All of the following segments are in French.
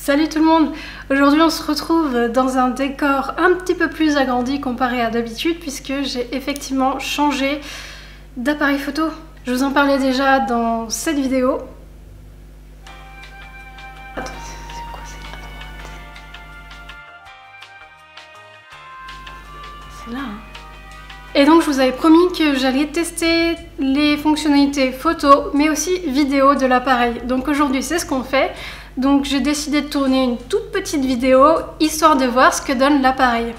Salut tout le monde! Aujourd'hui on se retrouve dans un décor un petit peu plus agrandi comparé à d'habitude puisque j'ai effectivement changé d'appareil photo. Je vous en parlais déjà dans cette vidéo. Attends, c'est quoi? C'est à droite. C'est là, hein. Et donc je vous avais promis que j'allais tester les fonctionnalités photo mais aussi vidéo de l'appareil. Donc aujourd'hui c'est ce qu'on fait. Donc j'ai décidé de tourner une toute petite vidéo histoire de voir ce que donne l'appareil.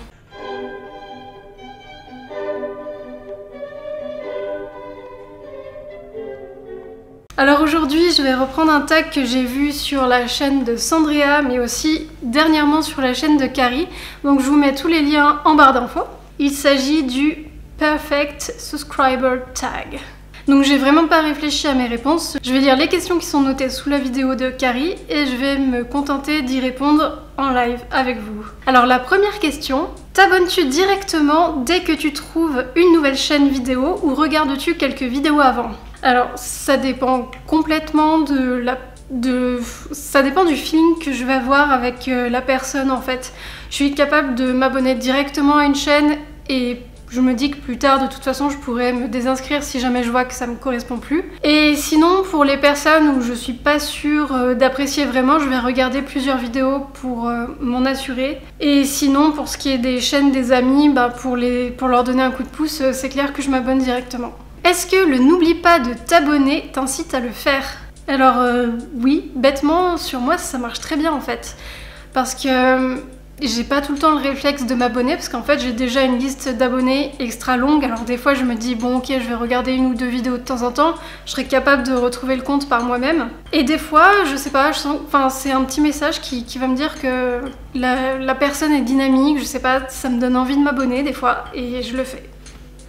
Alors aujourd'hui je vais reprendre un tag que j'ai vu sur la chaîne de Sandria mais aussi dernièrement sur la chaîne de Carrie. Donc je vous mets tous les liens en barre d'infos. Il s'agit du Perfect Subscriber Tag. Donc j'ai vraiment pas réfléchi à mes réponses. Je vais lire les questions qui sont notées sous la vidéo de Carrie et je vais me contenter d'y répondre en live avec vous. Alors la première question, t'abonnes-tu directement dès que tu trouves une nouvelle chaîne vidéo ou regardes-tu quelques vidéos avant? Alors ça dépend complètement ça dépend du feeling que je vais avoir avec la personne en fait. Je suis capable de m'abonner directement à une chaîne et je me dis que plus tard, de toute façon, je pourrais me désinscrire si jamais je vois que ça me correspond plus. Et sinon, pour les personnes où je suis pas sûre d'apprécier vraiment, je vais regarder plusieurs vidéos pour m'en assurer. Et sinon, pour ce qui est des chaînes des amis, pour leur donner un coup de pouce, c'est clair que je m'abonne directement. Est-ce que le n'oublie pas de t'abonner t'incite à le faire? Alors oui, bêtement, sur moi, ça marche très bien en fait. Parce que j'ai pas tout le temps le réflexe de m'abonner parce qu'en fait j'ai déjà une liste d'abonnés extra longue. Alors des fois je me dis bon ok, je vais regarder une ou deux vidéos de temps en temps, je serai capable de retrouver le compte par moi-même. Et des fois je sais pas, c'est un petit message qui va me dire que la personne est dynamique, je sais pas, ça me donne envie de m'abonner des fois et je le fais.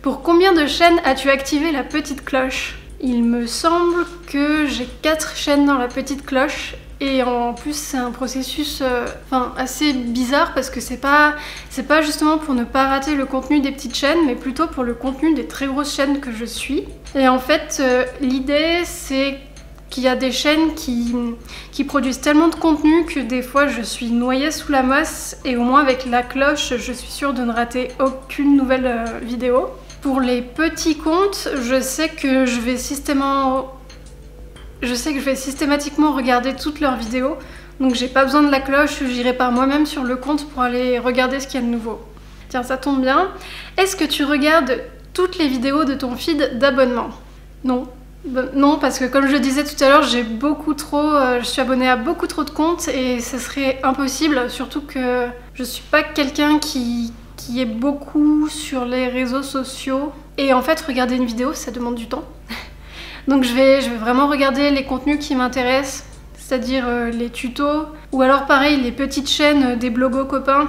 Pour combien de chaînes as-tu activé la petite cloche? Il me semble que j'ai 4 chaînes dans la petite cloche. Et en plus c'est un processus assez bizarre parce que c'est pas justement pour ne pas rater le contenu des petites chaînes mais plutôt pour le contenu des très grosses chaînes que je suis. Et en fait l'idée c'est qu'il y a des chaînes qui produisent tellement de contenu que des fois je suis noyée sous la masse et au moins avec la cloche je suis sûre de ne rater aucune nouvelle vidéo. Pour les petits comptes, je sais que je vais systématiquement regarder toutes leurs vidéos, donc j'ai pas besoin de la cloche, j'irai par moi-même sur le compte pour aller regarder ce qu'il y a de nouveau. Tiens, ça tombe bien. Est-ce que tu regardes toutes les vidéos de ton feed d'abonnement? Non. Non, parce que comme je le disais tout à l'heure, je suis abonnée à beaucoup trop de comptes et ce serait impossible, surtout que je suis pas quelqu'un qui est beaucoup sur les réseaux sociaux. Et en fait, regarder une vidéo, ça demande du temps. Donc je vais vraiment regarder les contenus qui m'intéressent, c'est-à-dire les tutos, ou alors pareil, les petites chaînes des blogos copains.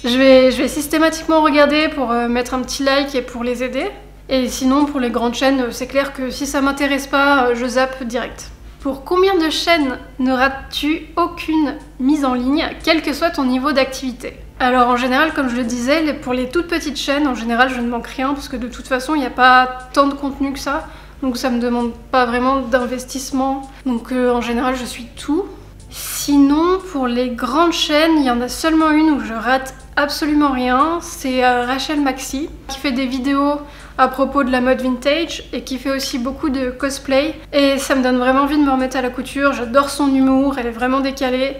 Je vais systématiquement regarder pour mettre un petit like et pour les aider. Et sinon, pour les grandes chaînes, c'est clair que si ça m'intéresse pas, je zappe direct. Pour combien de chaînes ne rates-tu aucune mise en ligne, quel que soit ton niveau d'activité? Alors en général, comme je le disais, pour les toutes petites chaînes, en général je ne manque rien parce que de toute façon il n'y a pas tant de contenu que ça, donc ça me demande pas vraiment d'investissement, donc en général je suis tout. Sinon pour les grandes chaînes, il y en a seulement une où je rate absolument rien, c'est Rachel Maxi qui fait des vidéos à propos de la mode vintage et qui fait aussi beaucoup de cosplay et ça me donne vraiment envie de me remettre à la couture, j'adore son humour, elle est vraiment décalée.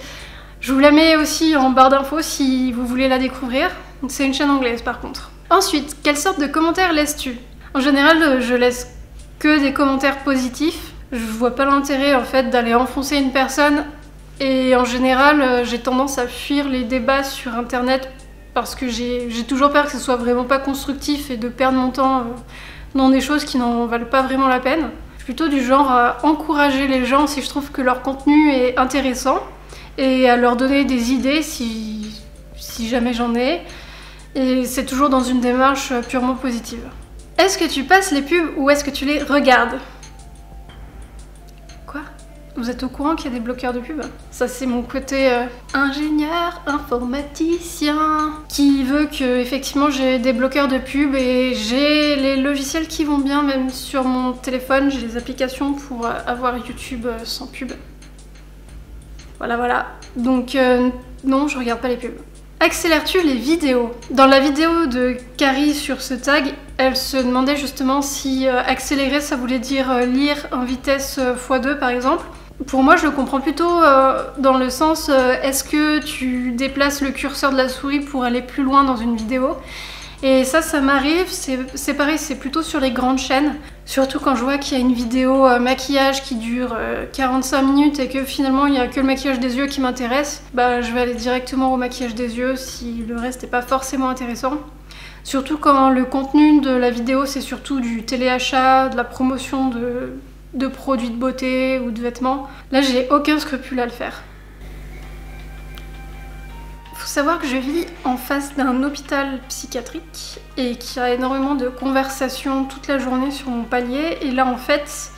Je vous la mets aussi en barre d'infos si vous voulez la découvrir. C'est une chaîne anglaise par contre. Ensuite, quelle sorte de commentaires laisses-tu? En général, je laisse que des commentaires positifs. Je vois pas l'intérêt en fait d'aller enfoncer une personne et en général, j'ai tendance à fuir les débats sur internet parce que j'ai toujours peur que ce soit vraiment pas constructif et de perdre mon temps dans des choses qui n'en valent pas vraiment la peine. Je suis plutôt du genre à encourager les gens si je trouve que leur contenu est intéressant et à leur donner des idées si jamais j'en ai. Et c'est toujours dans une démarche purement positive. Est-ce que tu passes les pubs ou est-ce que tu les regardes? Quoi? Vous êtes au courant qu'il y a des bloqueurs de pub? Ça c'est mon côté ingénieur, informaticien, qui veut que effectivement j'ai des bloqueurs de pub et j'ai les logiciels qui vont bien, même sur mon téléphone, j'ai les applications pour avoir YouTube sans pub. Voilà. Donc non, je regarde pas les pubs. Accélères-tu les vidéos? Dans la vidéo de Carrie sur ce tag, elle se demandait justement si accélérer ça voulait dire lire en vitesse x2 par exemple. Pour moi je le comprends plutôt dans le sens est-ce que tu déplaces le curseur de la souris pour aller plus loin dans une vidéo? Et ça m'arrive, c'est pareil, c'est plutôt sur les grandes chaînes. Surtout quand je vois qu'il y a une vidéo maquillage qui dure 45 minutes et que finalement il n'y a que le maquillage des yeux qui m'intéresse, bah je vais aller directement au maquillage des yeux si le reste n'est pas forcément intéressant. Surtout quand le contenu de la vidéo c'est surtout du téléachat, de la promotion de produits de beauté ou de vêtements. Là j'ai aucun scrupule à le faire. Faut savoir que je vis en face d'un hôpital psychiatrique et qu'il y a énormément de conversations toute la journée sur mon palier. Et là en fait,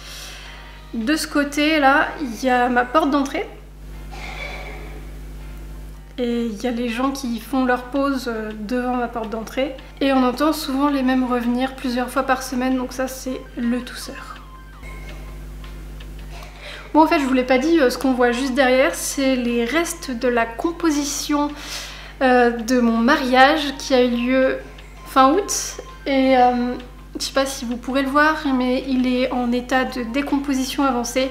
de ce côté là, il y a ma porte d'entrée. Et il y a les gens qui font leur pause devant ma porte d'entrée. Et on entend souvent les mêmes revenir plusieurs fois par semaine, donc ça c'est le tousseur. Bon en fait je vous l'ai pas dit, ce qu'on voit juste derrière c'est les restes de la composition de mon mariage qui a eu lieu fin août et je sais pas si vous pourrez le voir mais il est en état de décomposition avancée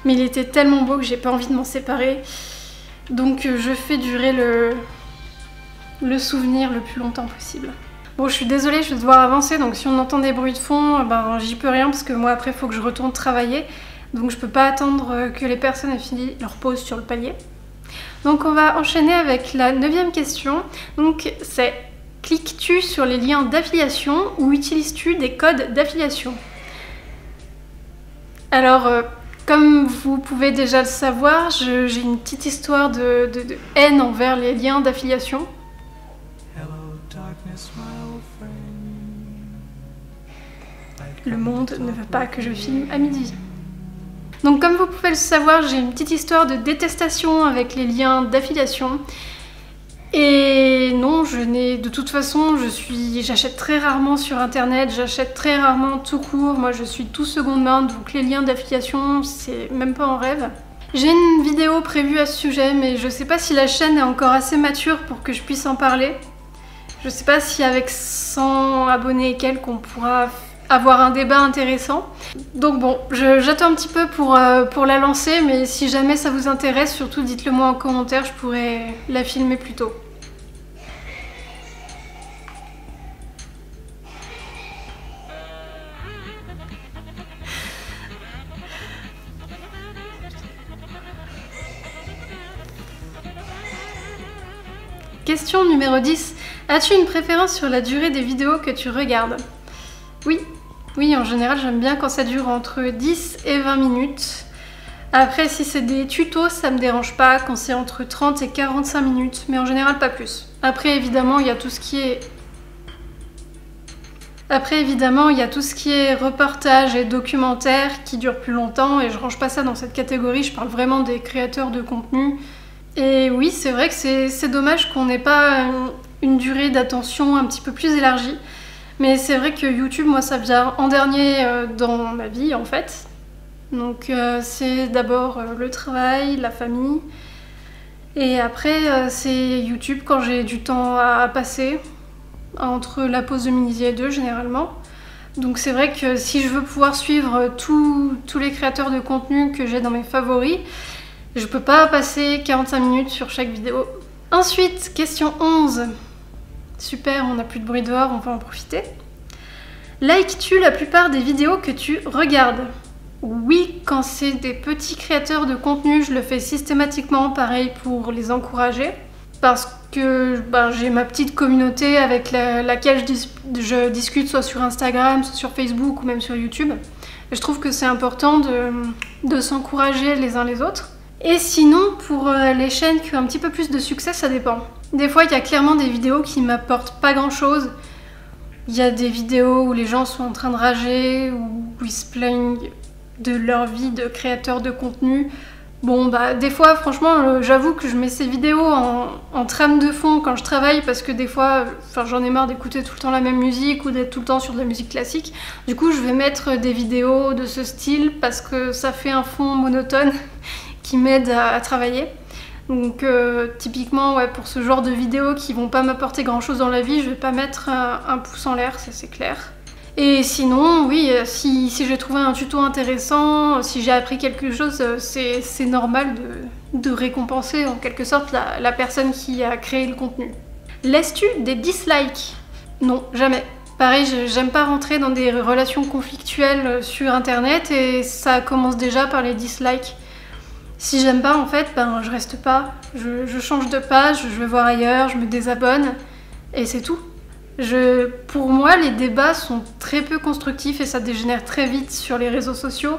mais il était tellement beau que j'ai pas envie de m'en séparer donc je fais durer le souvenir le plus longtemps possible. Bon je suis désolée, je vais devoir avancer donc si on entend des bruits de fond ben j'y peux rien parce que moi après il faut que je retourne travailler. Donc je peux pas attendre que les personnes aient fini leur pause sur le palier. Donc on va enchaîner avec la 9e question. Donc c'est cliques-tu sur les liens d'affiliation ou utilises-tu des codes d'affiliation? Alors comme vous pouvez déjà le savoir, j'ai une petite histoire de haine envers les liens d'affiliation. Le monde ne veut pas que je filme à midi. Donc comme vous pouvez le savoir, j'ai une petite histoire de détestation avec les liens d'affiliation. Et non, de toute façon, j'achète très rarement sur internet, j'achète très rarement tout court. Moi je suis tout seconde main, donc les liens d'affiliation, c'est même pas en rêve. J'ai une vidéo prévue à ce sujet, mais je sais pas si la chaîne est encore assez mature pour que je puisse en parler. Je sais pas si avec 100 abonnés et quelques on pourra avoir un débat intéressant. Donc bon, j'attends un petit peu pour la lancer, mais si jamais ça vous intéresse, surtout dites-le moi en commentaire, je pourrais la filmer plus tôt. Question numéro 10. As-tu une préférence sur la durée des vidéos que tu regardes? Oui, en général j'aime bien quand ça dure entre 10 et 20 minutes. Après si c'est des tutos ça me dérange pas quand c'est entre 30 et 45 minutes, mais en général pas plus. Après évidemment il y a tout ce qui est reportage et documentaire qui dure plus longtemps et je range pas ça dans cette catégorie, je parle vraiment des créateurs de contenu. Et oui c'est vrai que c'est dommage qu'on n'ait pas une durée d'attention un petit peu plus élargie. Mais c'est vrai que YouTube, moi, ça vient en dernier dans ma vie, en fait. Donc c'est d'abord le travail, la famille. Et après, c'est YouTube quand j'ai du temps à passer, entre la pause de midi et 2, généralement. Donc c'est vrai que si je veux pouvoir suivre tous les créateurs de contenu que j'ai dans mes favoris, je peux pas passer 45 minutes sur chaque vidéo. Ensuite, question 11. Super, on n'a plus de bruit dehors, on va en profiter. Likes-tu la plupart des vidéos que tu regardes? Oui, quand c'est des petits créateurs de contenu, je le fais systématiquement, pareil pour les encourager. Parce que j'ai ma petite communauté avec laquelle je discute soit sur Instagram, soit sur Facebook ou même sur YouTube. Et je trouve que c'est important de s'encourager les uns les autres. Et sinon, pour les chaînes qui ont un petit peu plus de succès, ça dépend. Des fois, il y a clairement des vidéos qui m'apportent pas grand-chose. Il y a des vidéos où les gens sont en train de rager, où ils se plaignent de leur vie de créateur de contenu. Bon, des fois, franchement, j'avoue que je mets ces vidéos en trame de fond quand je travaille parce que des fois, j'en ai marre d'écouter tout le temps la même musique ou d'être tout le temps sur de la musique classique. Du coup, je vais mettre des vidéos de ce style parce que ça fait un fond monotone qui m'aide à travailler. Donc typiquement ouais, pour ce genre de vidéos qui vont pas m'apporter grand chose dans la vie, je vais pas mettre un pouce en l'air, ça c'est clair. Et sinon, oui, si j'ai trouvé un tuto intéressant, si j'ai appris quelque chose, c'est normal de récompenser en quelque sorte la personne qui a créé le contenu. Laisses-tu des dislikes? Non, jamais. Pareil, j'aime pas rentrer dans des relations conflictuelles sur internet et ça commence déjà par les dislikes. Si j'aime pas en fait, ben je reste pas, je change de page, je vais voir ailleurs, je me désabonne et c'est tout. Pour moi, les débats sont très peu constructifs et ça dégénère très vite sur les réseaux sociaux.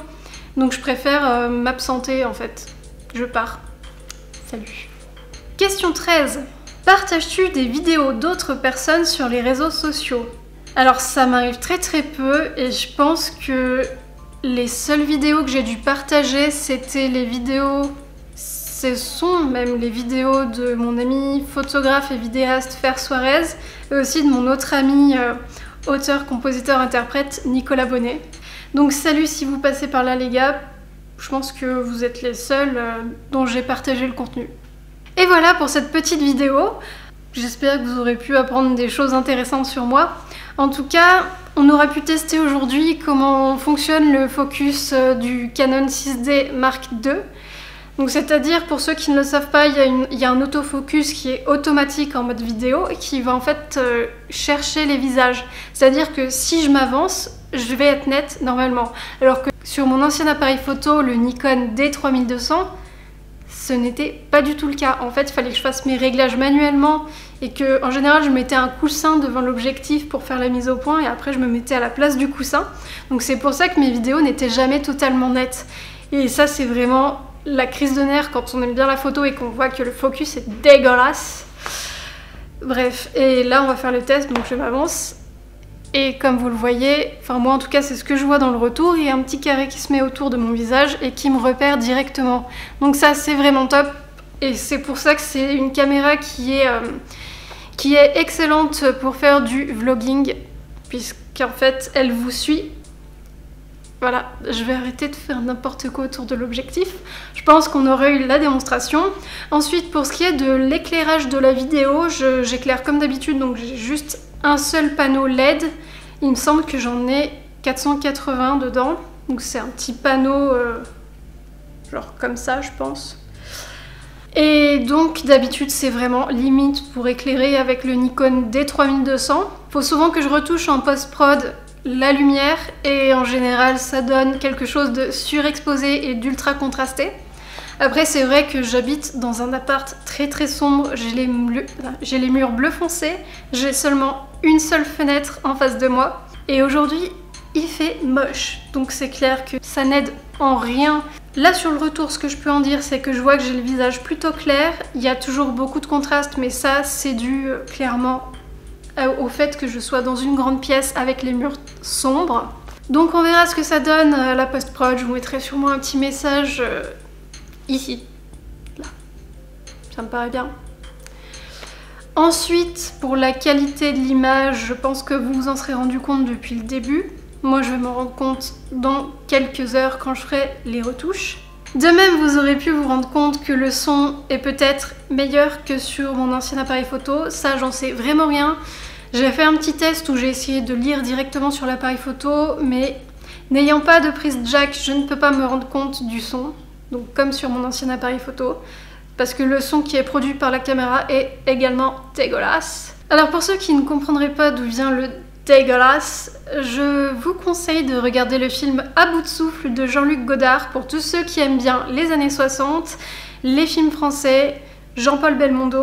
Donc je préfère m'absenter en fait. Je pars. Salut. Question 13. Partages-tu des vidéos d'autres personnes sur les réseaux sociaux? Alors ça m'arrive très peu et je pense que les seules vidéos que j'ai dû partager, c'était les vidéos... Ce sont même les vidéos de mon ami photographe et vidéaste Fer Suarez et aussi de mon autre ami auteur, compositeur, interprète Nicolas Bonnet. Donc salut si vous passez par là les gars, je pense que vous êtes les seuls dont j'ai partagé le contenu. Et voilà pour cette petite vidéo, j'espère que vous aurez pu apprendre des choses intéressantes sur moi. En tout cas, on aura pu tester aujourd'hui comment fonctionne le focus du Canon 6D Mark II. Donc c'est-à-dire, pour ceux qui ne le savent pas, il y a un autofocus qui est automatique en mode vidéo et qui va en fait chercher les visages. C'est-à-dire que si je m'avance, je vais être nette normalement. Alors que sur mon ancien appareil photo, le Nikon D3200, ce n'était pas du tout le cas. En fait, il fallait que je fasse mes réglages manuellement et que, en général, je mettais un coussin devant l'objectif pour faire la mise au point et après je me mettais à la place du coussin. Donc c'est pour ça que mes vidéos n'étaient jamais totalement nettes. Et ça, c'est vraiment la crise de nerfs quand on aime bien la photo et qu'on voit que le focus est dégueulasse. Bref, et là on va faire le test, donc je m'avance. Et comme vous le voyez, enfin moi en tout cas c'est ce que je vois dans le retour, il y a un petit carré qui se met autour de mon visage et qui me repère directement. Donc ça c'est vraiment top et c'est pour ça que c'est une caméra qui est excellente pour faire du vlogging puisqu'en fait elle vous suit. Voilà, je vais arrêter de faire n'importe quoi autour de l'objectif. Je pense qu'on aurait eu la démonstration. Ensuite, pour ce qui est de l'éclairage de la vidéo, j'éclaire comme d'habitude, donc j'ai juste un seul panneau LED. Il me semble que j'en ai 480 dedans. Donc c'est un petit panneau, genre comme ça, je pense. Et donc d'habitude, c'est vraiment limite pour éclairer avec le Nikon D3200. Faut souvent que je retouche en post-prod la lumière et en général ça donne quelque chose de surexposé et d'ultra contrasté. Après c'est vrai que j'habite dans un appart très sombre, j'ai les murs bleu foncé, j'ai seulement une seule fenêtre en face de moi et aujourd'hui il fait moche, donc c'est clair que ça n'aide en rien. Là sur le retour, ce que je peux en dire, c'est que je vois que j'ai le visage plutôt clair, il y a toujours beaucoup de contraste mais ça c'est dû clairement au fait que je sois dans une grande pièce avec les murs sombres. Donc on verra ce que ça donne à la post-prod, je vous mettrai sûrement un petit message ici, là, ça me paraît bien. Ensuite, pour la qualité de l'image, je pense que vous vous en serez rendu compte depuis le début. Moi je vais m'en rendre compte dans quelques heures quand je ferai les retouches. De même, vous aurez pu vous rendre compte que le son est peut-être meilleur que sur mon ancien appareil photo. Ça, j'en sais vraiment rien. J'ai fait un petit test où j'ai essayé de lire directement sur l'appareil photo, mais n'ayant pas de prise jack, je ne peux pas me rendre compte du son. Donc comme sur mon ancien appareil photo, parce que le son qui est produit par la caméra est également dégueulasse. Alors pour ceux qui ne comprendraient pas d'où vient le dégueulasse, je vous conseille de regarder le film À bout de souffle de Jean-Luc Godard pour tous ceux qui aiment bien les années 60, les films français, Jean-Paul Belmondo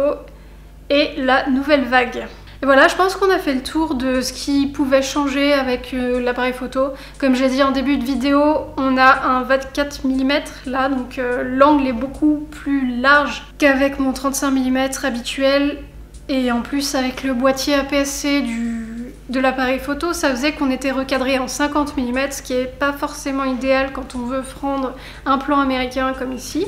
et la nouvelle vague. Et voilà, je pense qu'on a fait le tour de ce qui pouvait changer avec l'appareil photo. Comme j'ai dit en début de vidéo, on a un 24 mm là, donc l'angle est beaucoup plus large qu'avec mon 35 mm habituel. Et en plus avec le boîtier APS-C de l'appareil photo, ça faisait qu'on était recadré en 50 mm, ce qui n'est pas forcément idéal quand on veut prendre un plan américain comme ici.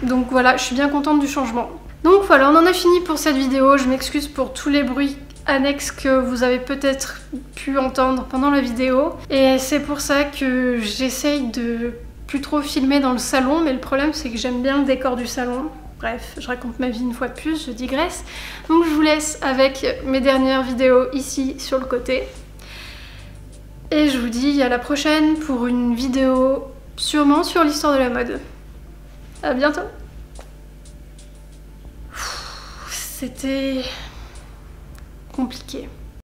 Donc voilà, je suis bien contente du changement. Donc voilà, on en a fini pour cette vidéo. Je m'excuse pour tous les bruits annexes que vous avez peut-être pu entendre pendant la vidéo. Et c'est pour ça que j'essaye de plus trop filmer dans le salon, mais le problème c'est que j'aime bien le décor du salon. Bref, je raconte ma vie une fois de plus, je digresse. Donc je vous laisse avec mes dernières vidéos ici sur le côté. Et je vous dis à la prochaine pour une vidéo sûrement sur l'histoire de la mode. À bientôt. C'était compliqué.